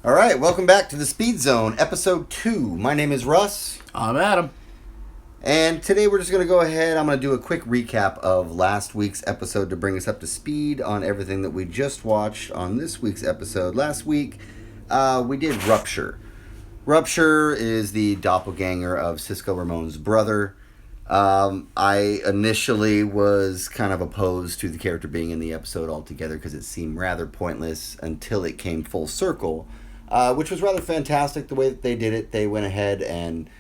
All right, welcome back to the Speedzone, episode 2. My name is Russ, I'm Adam. and today we're just going to go ahead. I'm going to do a quick recap of last week's episode to bring us up to speed on everything that we just watched on this week's episode. Last week, we did Rupture. Rupture is the doppelganger of Cisco Ramon's brother. I initially was kind of opposed to the character being in the episode altogether because it seemed rather pointless until it came full circle. Which was rather fantastic the way that they did it. They went ahead and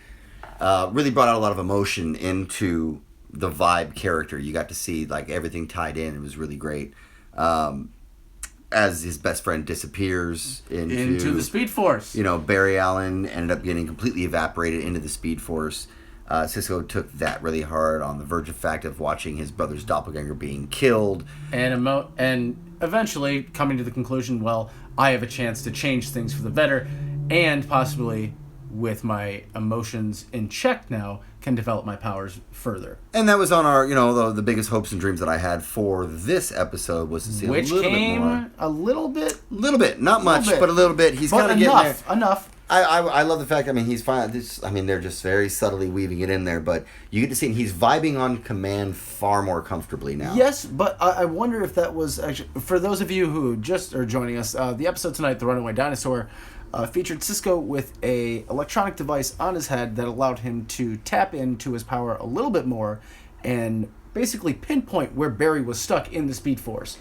really brought out a lot of emotion into the Vibe character. You got to see like everything tied in. It was really great. As his best friend disappears into the Speed Force. You know, Barry Allen ended up getting completely evaporated into the Speed Force. Cisco took that really hard on the verge of fact of watching his brother's doppelganger being killed. And eventually coming to the conclusion, well, I have a chance to change things for the better, and possibly, with my emotions in check now, can develop my powers further. And that was on our, the biggest hopes and dreams that I had for this episode was to see Which a little came bit more. a little bit. Little bit, not much, bit. but a little bit. He's kind of getting there. Enough. I love the fact. I mean, he's fine. They're just very subtly weaving it in there, but you get to see him. He's vibing on command far more comfortably now. Yes, but I wonder if that was actually for those of you who just are joining us. The episode tonight, the Runaway Dinosaur, featured Cisco with a electronic device on his head that allowed him to tap into his power a little bit more, and basically pinpoint where Barry was stuck in the Speed Force.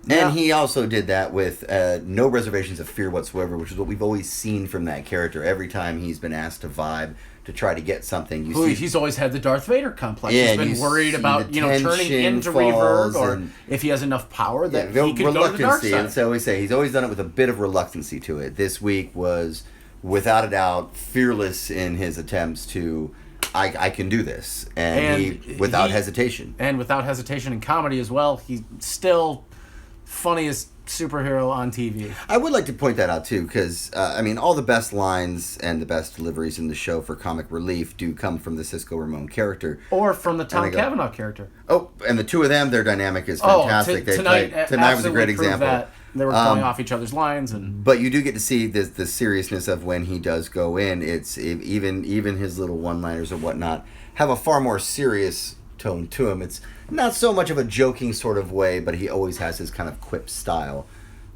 And he also did that with no reservations of fear whatsoever, which is what we've always seen from that character. Every time he's been asked to vibe to try to get something, he's always had the Darth Vader complex. Yeah, he's been worried about turning into reverb, or if he has enough power that he could go to the dark side. And so I always say he's always done it with a bit of reluctancy to it. This week was, without a doubt, fearless in his attempts to. I can do this, and without hesitation. And without hesitation in comedy as well. He's still funniest superhero on TV. I would like to point that out too, because all the best lines and the best deliveries in the show for comic relief do come from the Cisco Ramon character, or from the Tom Cavanaugh character. Oh, and the two of them, their dynamic is fantastic. Tonight was a great example. That. They were going off each other's lines, but you do get to see the seriousness of when he does go in. It's even his little one-liners or whatnot have a far more serious tone to him. It's not so much of a joking sort of way, but he always has his kind of quip style.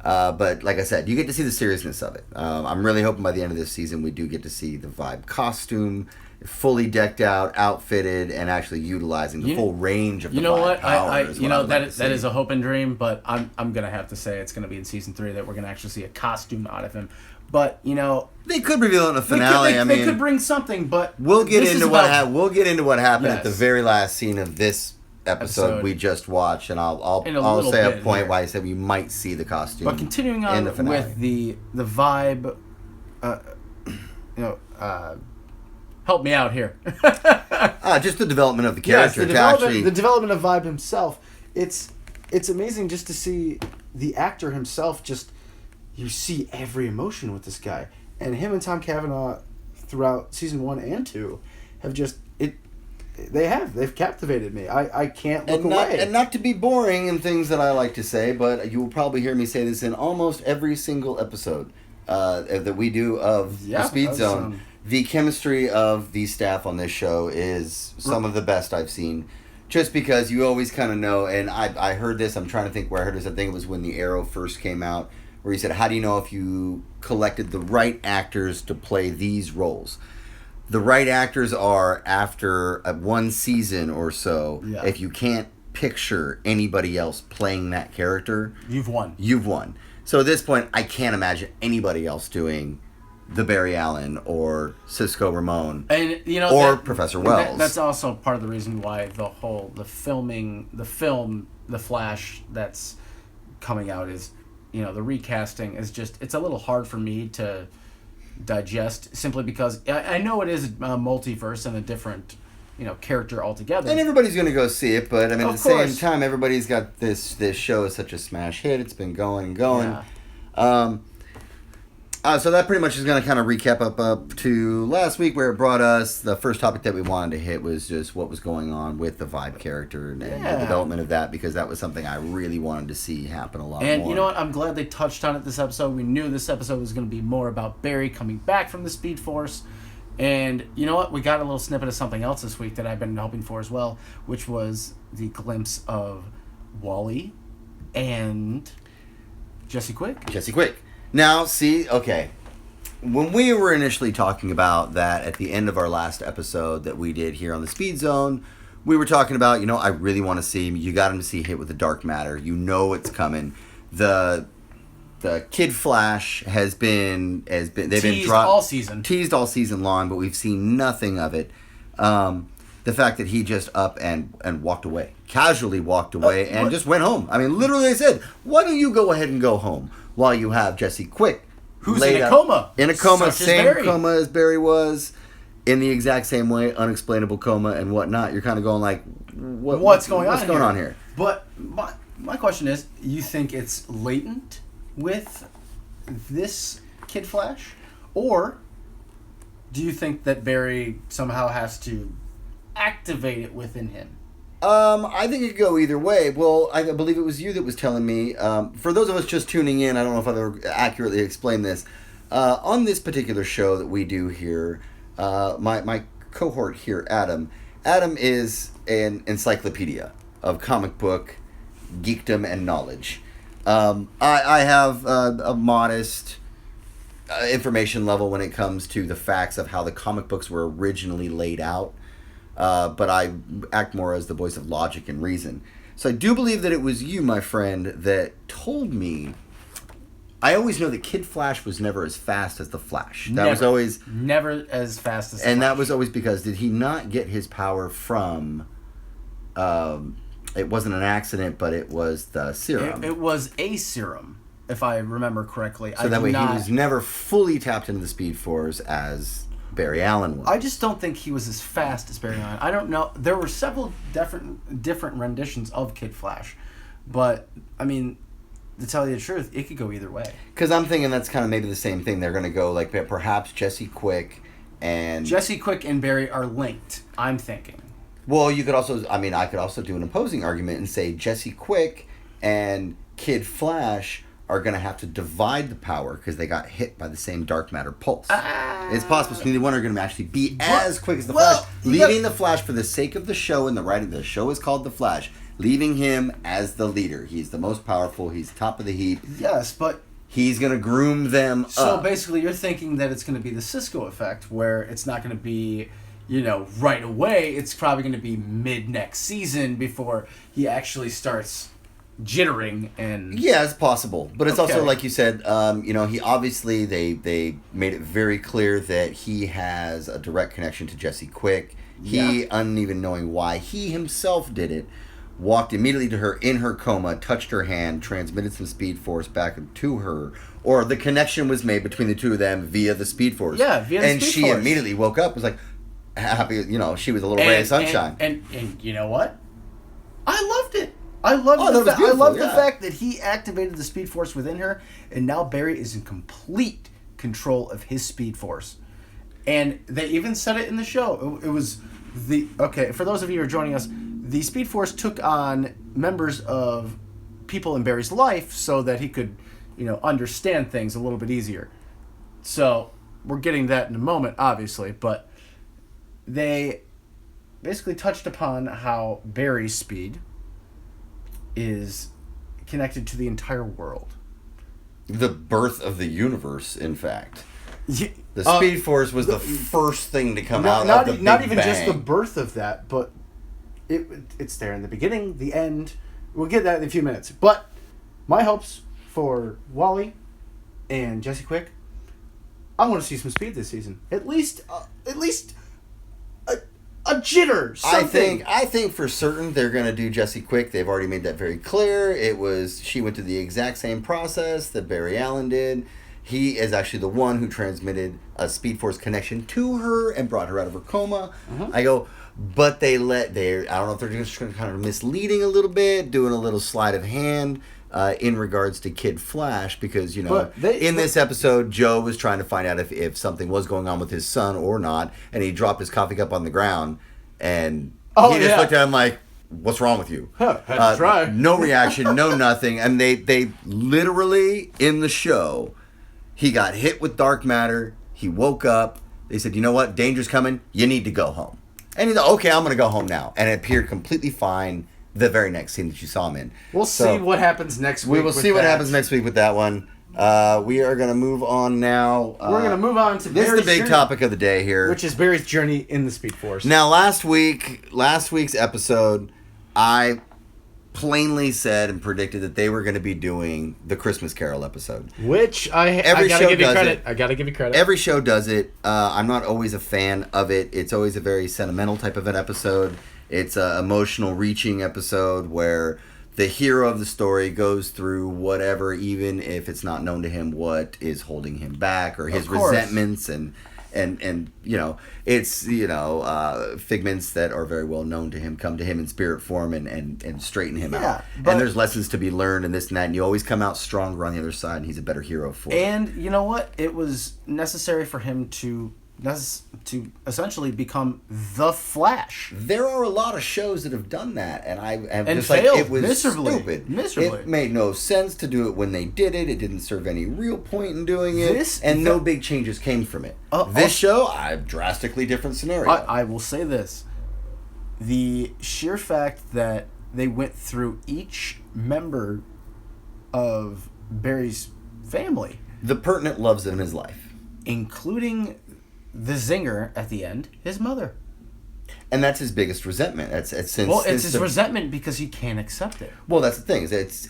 But like I said, you get to see the seriousness of it. I'm really hoping by the end of this season we do get to see the Vibe costume fully decked out, outfitted, and actually utilizing the full range of the Vibe powers. That is a hope and dream, but I'm gonna have to say it's gonna be in season 3 that we're gonna actually see a costume out of him. But they could reveal it in the finale. They could bring something, but we'll get into what happened at the very last scene of this episode we just watched, and I'll say a point why I said we might see the costume. But continuing on with the Vibe, help me out here. Just the development of the character. Yes, the development of Vibe himself. It's amazing just to see the actor himself. Just you see every emotion with this guy, and him and Tom Cavanaugh throughout season 1 and 2 have just They've captivated me. I can't look away. And not to be boring in things that I like to say, but you will probably hear me say this in almost every single episode that we do of the Speedzone. The chemistry of the staff on this show is some of the best I've seen. Just because you always kind of know, and I heard this, I'm trying to think where I heard this. I think it was when the Arrow first came out, where he said, how do you know if you collected the right actors to play these roles? The right actors are after one season or so. Yeah. If you can't picture anybody else playing that character, you've won. So at this point, I can't imagine anybody else doing the Barry Allen or Cisco Ramon, and or Professor Wells. That's also part of the reason why the Flash that's coming out is, the recasting is it's a little hard for me to digest, simply because I know it is a multiverse and a different character altogether, and everybody's going to go see it, but at the same time, everybody's got this show is such a smash hit. It's been going and going. Yeah. So that pretty much is going to kind of recap up to last week where it brought us. The first topic that we wanted to hit was just what was going on with the Vibe character and the development of that, because that was something I really wanted to see happen a lot more. And you know what? I'm glad they touched on it this episode. We knew this episode was going to be more about Barry coming back from the Speed Force. And you know what? We got a little snippet of something else this week that I've been hoping for as well, which was the glimpse of Wally and Jesse Quick. Jesse Quick. Now, see, okay, when we were initially talking about that at the end of our last episode that we did here on the Speedzone, we were talking about, I really want to see him. You got him to see hit with the dark matter. You know it's coming. The Kid Flash has been they've been teased all season long, but we've seen nothing of it. The fact that he just up and walked away, casually walked away, and just went home. I mean, literally, they said, "Why don't you go ahead and go home?" While you have Jesse Quick, who's in a coma. In a coma, same coma as Barry was, in the exact same way, unexplainable coma and whatnot. You're kind of going like, what's going on here? But my question is, you think it's latent with this Kid Flash? Or do you think that Barry somehow has to activate it within him? I think it could go either way. Well, I believe it was you that was telling me. For those of us just tuning in, I don't know if I've ever accurately explained this. On this particular show that we do here, my cohort here, Adam is an encyclopedia of comic book geekdom and knowledge. I have a modest information level when it comes to the facts of how the comic books were originally laid out. But I act more as the voice of logic and reason. So I do believe that it was you, my friend, that told me. I always know that Kid Flash was never as fast as the Flash. That was always never as fast as the and Flash. That was always because did he not get his power from? It wasn't an accident, but it was the serum. It was a serum, if I remember correctly. So that way he was never fully tapped into the Speed Force as Barry Allen was. I just don't think he was as fast as Barry Allen. I don't know. There were several different renditions of Kid Flash, but I mean, to tell you the truth, it could go either way. Because I'm thinking that's kind of maybe the same thing. They're going to go like perhaps Jesse Quick and Barry are linked. I'm thinking. Well, you could also. I mean, I could also do an opposing argument and say Jesse Quick and Kid Flash are going to have to divide the power because they got hit by the same dark matter pulse. It's possible so neither one are going to actually be as quick as the Flash. Leaving the Flash for the sake of the show and the writing. The show is called The Flash. Leaving him as the leader. He's the most powerful. He's top of the heap. Yes, but he's going to groom them up. So basically you're thinking that it's going to be the Cisco effect where it's not going to be, right away. It's probably going to be mid next season before he actually starts jittering and it's possible, but it's also like you said, he obviously they made it very clear that he has a direct connection to Jesse Quick. He, uneven knowing why he himself did it, walked immediately to her in her coma, touched her hand, transmitted some Speed Force back to her, or the connection was made between the two of them via the Speed Force. Via the Speed Force. And she immediately woke up, was like happy, she was a little ray of sunshine. And you know what? I loved it. I love the fact that he activated the Speed Force within her, and now Barry is in complete control of his Speed Force. And they even said it in the show. It was for those of you who are joining us, the Speed Force took on members of people in Barry's life so that he could, understand things a little bit easier. So we're getting that in a moment, obviously, but they basically touched upon how Barry's speed is connected to the entire world. The birth of the universe, in fact. The Speed Force was the first thing to come out of the Big Not even Bang. just the birth of that, but it's there in the beginning, the end. We'll get that in a few minutes. But my hopes for Wally and Jesse Quick, I want to see some speed this season. At least a jitter. Something. I think for certain they're going to do Jesse Quick. They've already made that very clear. She went through the exact same process that Barry Allen did. He is actually the one who transmitted a Speed Force connection to her and brought her out of her coma. Mm-hmm. I go, but I don't know if they're just kind of misleading a little bit, doing a little sleight of hand. in regards to Kid Flash, because, in this episode, Joe was trying to find out if something was going on with his son or not, and he dropped his coffee cup on the ground, and he just looked at him like, what's wrong with you? Had to try. No reaction, no nothing. And they literally, in the show, he got hit with dark matter, he woke up, they said, you know what, danger's coming, you need to go home. And he's like, okay, I'm going to go home now. And it appeared completely fine the very next scene that you saw him in. We'll see what happens next week. We will see what happens next week with that one. We are going to move on now. We're going to move on to this Barry's is the big topic of the day here, which is Barry's journey in the Speed Force. Now, last week's episode, I plainly said and predicted that they were going to be doing the Christmas Carol episode, which I gotta give you credit. I gotta give you credit. Every show does it. I'm not always a fan of it. It's always a very sentimental type of an episode. It's an emotional, reaching episode where the hero of the story goes through whatever, even if it's not known to him what is holding him back, or his resentments and it's figments that are very well known to him come to him in spirit form and straighten him out. And there's lessons to be learned and this and that, and you always come out stronger on the other side, and he's a better hero for it. And you know what? It was necessary for him to essentially become the Flash. There are a lot of shows that have done that, and I have and just failed it was miserably. Stupid. Miserably. It made no sense to do it when they did it. It didn't serve any real point in doing it, no big changes came from it. This show, a drastically different scenario. I will say this: the sheer fact that they went through each member of Barry's family, the pertinent loves in his life, including the zinger at the end, his mother. And that's his biggest resentment. It's his resentment because he can't accept it. Well, that's the thing. It's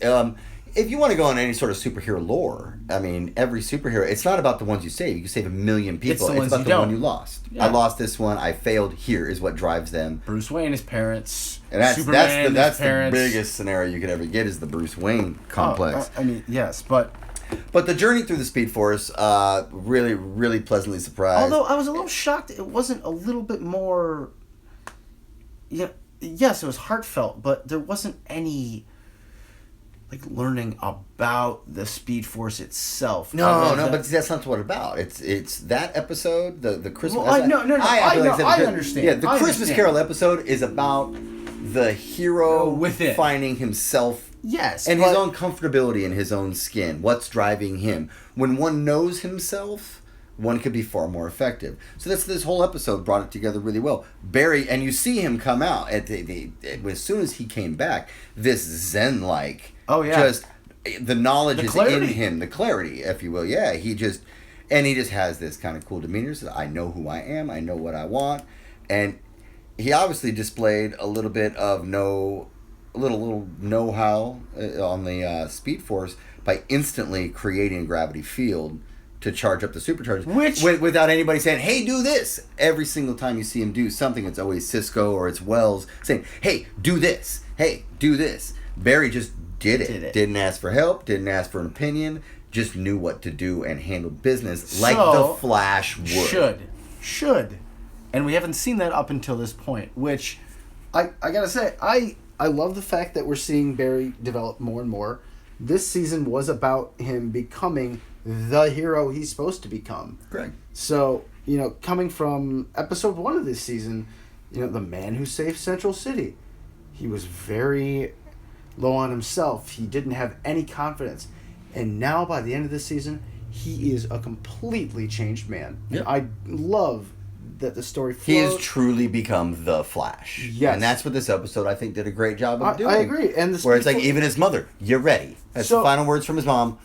if you want to go on any sort of superhero lore, I mean, every superhero, it's not about the ones you save. You can save 1 million people. It's about the one you lost. Yeah. I lost this one. I failed. Here is what drives them. Bruce Wayne, his parents. And that's Superman, that's his parents. The biggest scenario you could ever get is the Bruce Wayne complex. I mean, yes, but the journey through the Speed Force, really, really pleasantly surprised. Although I was a little shocked it wasn't a little bit more... Yes, it was heartfelt, but there wasn't any learning about the Speed Force itself. No, but that's not what it's about. It's that episode, the Christmas... Well, I understand. Yeah, the Christmas Carol episode is about the hero within finding himself. Yes. And his own comfortability in his own skin. What's driving him. When one knows himself, one could be far more effective. So this whole episode brought it together really well. Barry, and you see him come out as soon as he came back, this Zen-like. Oh, yeah. Just the knowledge is in him. The clarity, if you will. Yeah, he just has this kind of cool demeanor. Says, I know who I am. I know what I want. And he obviously displayed a little bit of little know-how on the Speed Force by instantly creating a gravity field to charge up the superchargers. Without anybody saying, hey, do this. Every single time you see him do something, it's always Cisco or it's Wells saying, hey, do this. Hey, do this. Barry just did it. Didn't ask for help, didn't ask for an opinion, just knew what to do and handled business like the Flash would. Should. And we haven't seen that up until this point, which I gotta say, I love the fact that we're seeing Barry develop more and more. This season was about him becoming the hero he's supposed to become. Correct. So, coming from episode 1 of this season, the man who saved Central City, he was very low on himself. He didn't have any confidence. And now, by the end of this season, he is a completely changed man. Yep. I love that the story flows. He has truly become the Flash. Yes. And that's what this episode, I think, did a great job of doing. I agree. And where it's even his mother, you're ready. That's the final words from his mom.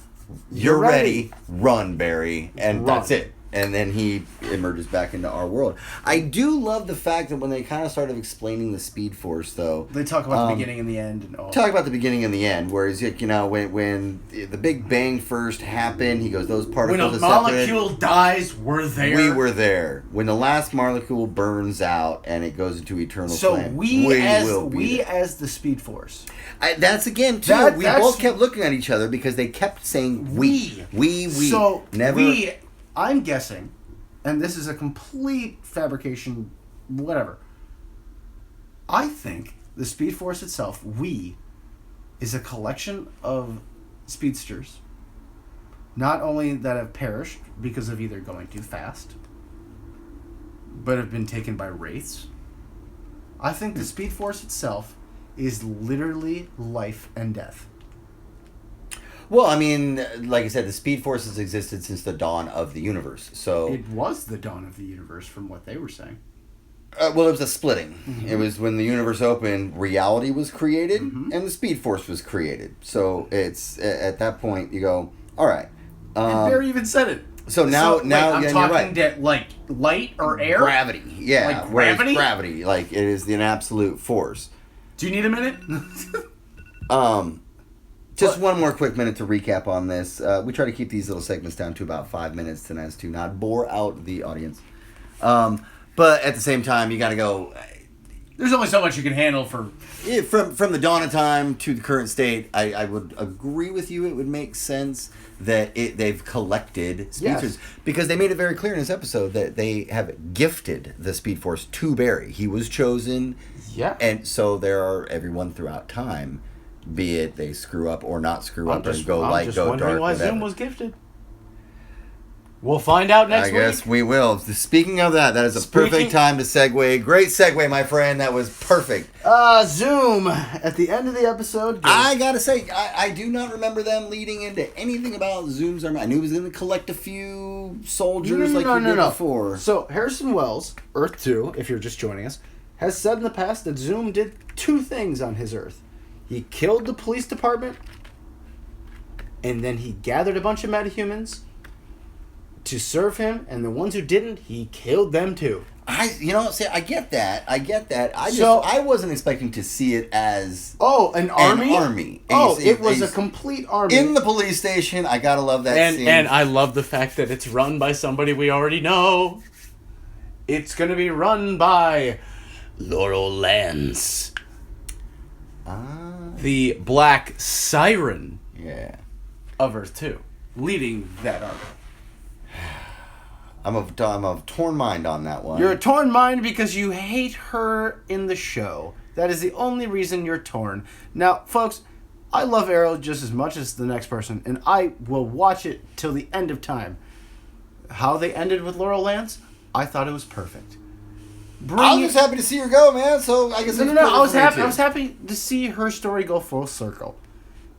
You're ready. Run, Barry. And that's it. And then he emerges back into our world. I do love the fact that when they kind of started explaining the Speed Force, though... They talk about the beginning and the end. And all. Talk about the beginning and the end, whereas, when the Big Bang first happened, he goes, those particles... When a molecule dies, we're there. We were there. When the last molecule burns out and it goes into eternal flame, we as the Speed Force... that's again, too, we both kept looking at each other because they kept saying we. So, never... I'm guessing, and this is a complete fabrication, whatever. I think the Speed Force itself, is a collection of speedsters, not only that have perished because of either going too fast, but have been taken by wraiths. I think the Speed Force itself is literally life and death. Well, I mean, like I said, the Speed Force has existed since the dawn of the universe. So It was the dawn of the universe, from what they were saying. Well, it was a splitting. Mm-hmm. It was when the universe opened, reality was created, and the Speed Force was created. So it's at that point you go, all right. And Barry even said it. So now, I'm yeah, talking that like light or air, gravity. Yeah, like gravity. Gravity, like it is an absolute force. Do you need a minute? Just one more quick minute to recap on this. We try to keep these little segments down to about 5 minutes, and as to not bore out the audience. But at the same time, you got to go. There's only so much you can handle for. Yeah, from the dawn of time to the current state, I would agree with you. It would make sense that they've collected speedsters because they made it very clear in this episode that they have gifted the Speed Force to Barry. He was chosen. Yeah. And so there are everyone throughout time, be it they screw up or not screw up and go light, go dark, why whatever. Zoom was gifted. We'll find out next week. I guess we will. Speaking of that, that is a perfect time to segue. Great segue, my friend. That was perfect. Zoom, at the end of the episode... I gotta say, I do not remember them leading into anything about Zoom's army. I knew he was going to collect a few soldiers like he did before. So, Harrison Wells, Earth 2, if you're just joining us, has said in the past that Zoom did 2 things on his Earth. He killed the police department, and then he gathered a bunch of metahumans to serve him, and the ones who didn't, he killed them too. I get that. I wasn't expecting to see it as an army. It was a complete army in the police station. I gotta love that scene. And I love the fact that it's run by somebody we already know. It's gonna be run by Laurel Lance, the Black Siren, of Earth 2, leading that army. I'm of torn mind on that one. You're a torn mind because you hate her in the show. That is the only reason you're torn. Now, folks, I love Arrow just as much as the next person, and I will watch it till the end of time. How they ended with Laurel Lance, I thought it was perfect. I was just happy to see her go, man. So I guess no. I was happy to see her story go full circle,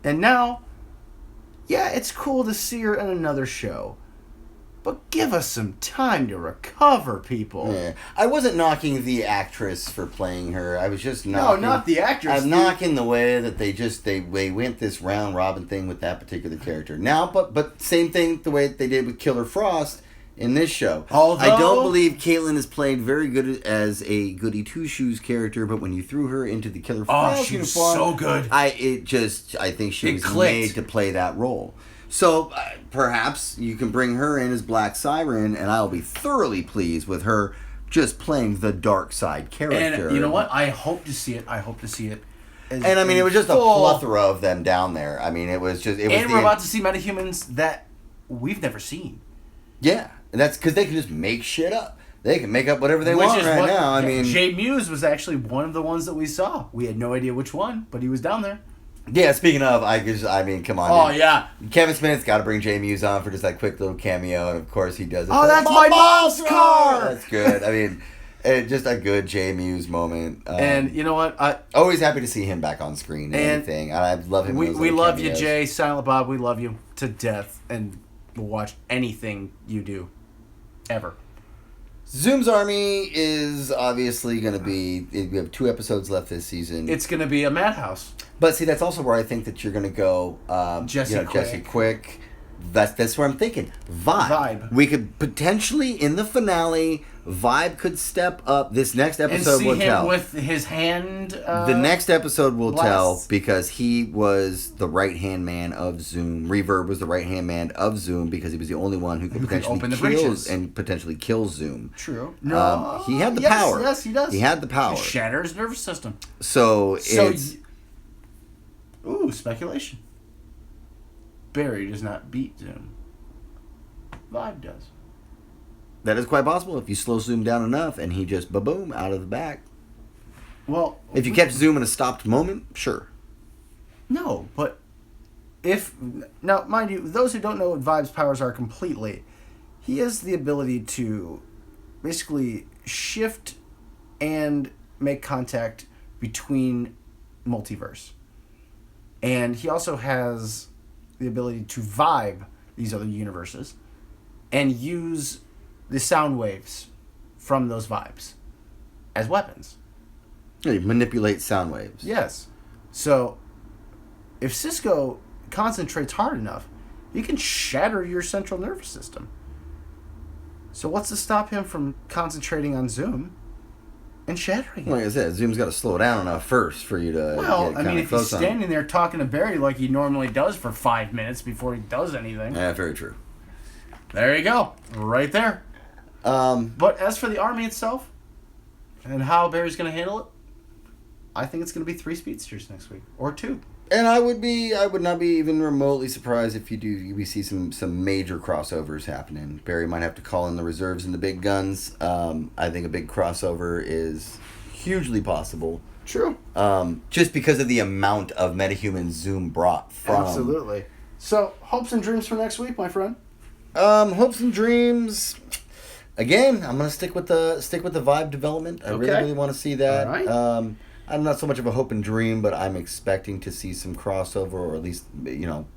and now, it's cool to see her in another show. But give us some time to recover, people. Yeah. I wasn't knocking the actress for playing her. I was just knocking... No, not the actress. I'm knocking the way that they went this round robin thing with that particular character. Now, but same thing the way they did with Killer Frost in this show. Although, I don't believe Caitlin is played very good as a Goody Two-Shoes character, but when you threw her into the Killer Frost uniform... so good. I think she was made to play that role. So, perhaps you can bring her in as Black Siren, and I'll be thoroughly pleased with her just playing the dark side character. And you know what? I hope to see it. And I mean, it was just a plethora of them down there. I mean, it was just... And we're about to see metahumans that we've never seen. Yeah, and that's because they can just make shit up. They can make up whatever they want now. I mean... Jay Muse was actually one of the ones that we saw. We had no idea which one, but he was down there. Yeah, speaking of, I mean, come on. Oh, dude. Yeah. Kevin Smith's got to bring Jay Muse on for just that quick little cameo, and of course he does it. Oh, that's my mom's car! That's good. I mean, just a good Jay Muse moment. And you know what? Always happy to see him back on screen and anything. I love him. We love you, Jay. Silent Bob, we love you to death, and we'll watch anything you do. Ever. Zoom's Army is obviously going to be... We have 2 episodes left this season. It's going to be a madhouse. But see, that's also where I think that you're going to go... Jesse Quick. That's where I'm thinking. Vibe. We could potentially, in the finale, Vibe could step up. This next episode will tell. And see him with his hand... the next episode will tell because he was the right-hand man of Zoom. Reverb was the right-hand man of Zoom because he was the only one who could potentially kill Zoom. True. No. He had the power. Yes, he does. He had the power. Shatter his nervous system. So it's... Ooh, speculation. Barry does not beat Zoom. Vibe does. That is quite possible if you slow Zoom down enough and he just ba-boom out of the back. Well, if you catch Zoom in a stopped moment, sure. No, but now, mind you, those who don't know what Vibe's powers are completely, he has the ability to basically shift and make contact between multiverse. And he also has the ability to vibe these other universes and use the sound waves from those vibes as weapons. He manipulates sound waves. Yes. So, if Cisco concentrates hard enough, he can shatter your central nervous system. So what's to stop him from concentrating on Zoom and shattering it? Like I said, Zoom's got to slow down enough first for you to Well, I mean, if he's standing there talking to Barry like he normally does for 5 minutes before he does anything. Yeah, very true. There you go. Right there. But as for the army itself and how Barry's going to handle it, I think it's going to be 3 speedsters next week. Or 2. And I would not be even remotely surprised if we see some major crossovers happening. Barry might have to call in the reserves and the big guns. I think a big crossover is hugely possible. True. Just because of the amount of metahuman Zoom brought from. Absolutely. So, hopes and dreams for next week, my friend? Hopes and dreams. Again, I'm gonna stick with the vibe development. I really want to see that. All right. I'm not so much of a hope and dream, but I'm expecting to see some crossover, or at least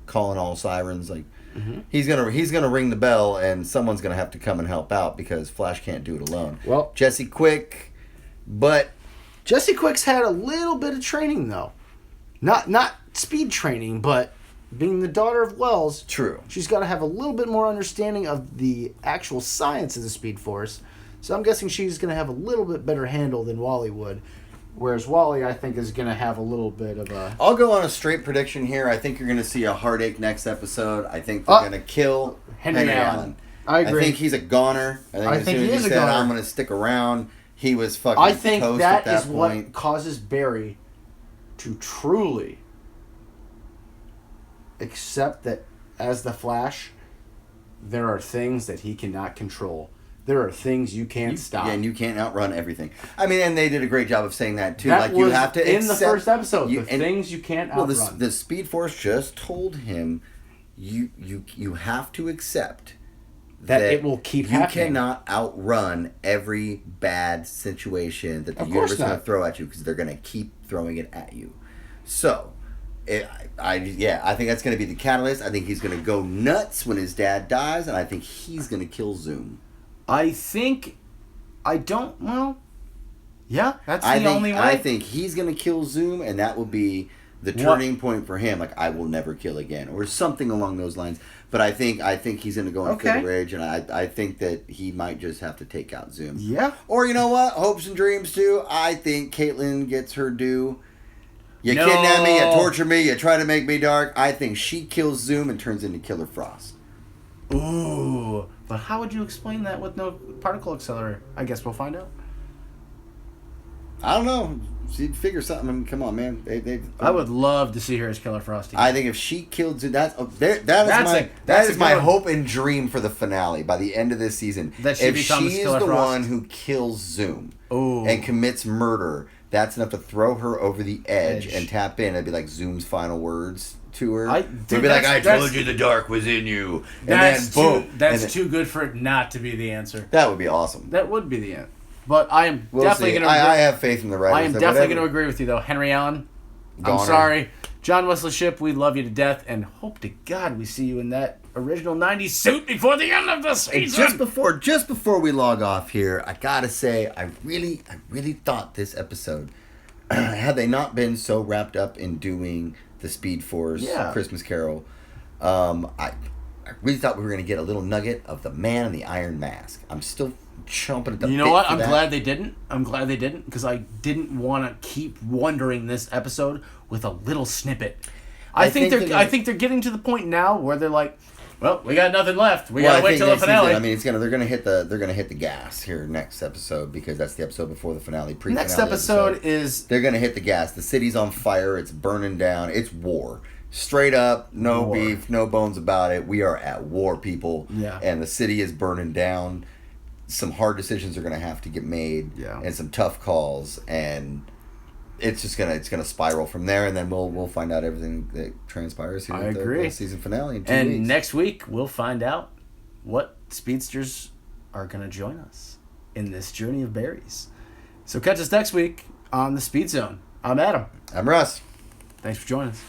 calling all sirens. Like he's gonna ring the bell, and someone's gonna have to come and help out because Flash can't do it alone. Well, Jesse Quick, but Jesse Quick's had a little bit of training though, not speed training, but being the daughter of Wells. True. She's got to have a little bit more understanding of the actual science of the Speed Force. So I'm guessing she's going to have a little bit better handle than Wally would. Whereas Wally, I think, is going to have a little bit of a... I'll go on a straight prediction here. I think you're going to see a heartache next episode. I think they're going to kill Henry Allen. I agree. I think he's a goner. I think he is a goner. I'm going to stick around. He was fucking I think toast that at is that what point. causes Barry to truly accept that as the Flash, there are things that he cannot control. There are things you can't stop. Yeah, and you can't outrun everything. I mean, and they did a great job of saying that too. That like you have to in the first episode. Things you can't outrun. Well, the Speed Force just told him, you have to accept that it will keep happening. You cannot outrun every bad situation that the universe is going to throw at you because they're going to keep throwing it at you. So, I think that's going to be the catalyst. I think he's going to go nuts when his dad dies, and I think he's going to kill Zoom. That's the only way. I think he's going to kill Zoom, and that will be the turning point for him. Like, I will never kill again, or something along those lines. But I think he's going to go in a fit of rage, and I think that he might just have to take out Zoom. Yeah. Or you know what? Hopes and dreams too. I think Caitlin gets her due. You kidnap me, you torture me, you try to make me dark. I think she kills Zoom and turns into Killer Frost. Ooh. But how would you explain that with no particle accelerator? I guess we'll find out. I don't know. She figure something. I mean, come on, man. I would love to see her as Killer Frost. I think if she killed Zoom, that is my hope and dream for the finale by the end of this season. That she becomes is Killer the Frost. one who kills Zoom Ooh. and commits murder, that's enough to throw her over the edge and tap in. It'd be like Zoom's final words to her. They'd be like, "I told you the dark was in you," and then boom. That's too good for it not to be the answer. That would be awesome. That would be the end. But I am definitely going to. I have faith in the writers. I am definitely going to agree with you, though. Henry Allen, I'm sorry. John Wesley Shipp, we love you to death, and hope to God we see you in that original '90s suit before the end of the season. And just before we log off here, I gotta say, I really thought this episode, had they not been so wrapped up in doing the Speed Force Christmas Carol, I really thought we were gonna get a little nugget of the Man in the Iron Mask. I'm still chomping at the bit. You know what? I'm glad they didn't. Because I didn't want to keep wondering this episode with a little snippet. I think they're getting to the point now where they're like, well, we got nothing left. We gotta wait till the finale. I mean, they're gonna hit the gas here next episode because that's the episode before the finale. Next episode is they're gonna hit the gas. The city's on fire. It's burning down. It's war. Straight up, no beef, no bones about it. We are at war, people. Yeah. And the city is burning down. Some hard decisions are going to have to get made, and some tough calls, and it's just gonna spiral from there, and then we'll find out everything that transpires here. I at agree. The season finale in 2 And weeks. next week we'll find out what speedsters are gonna join us in this journey of berries. So catch us next week on the Speed Zone. I'm Adam. I'm Russ. Thanks for joining us.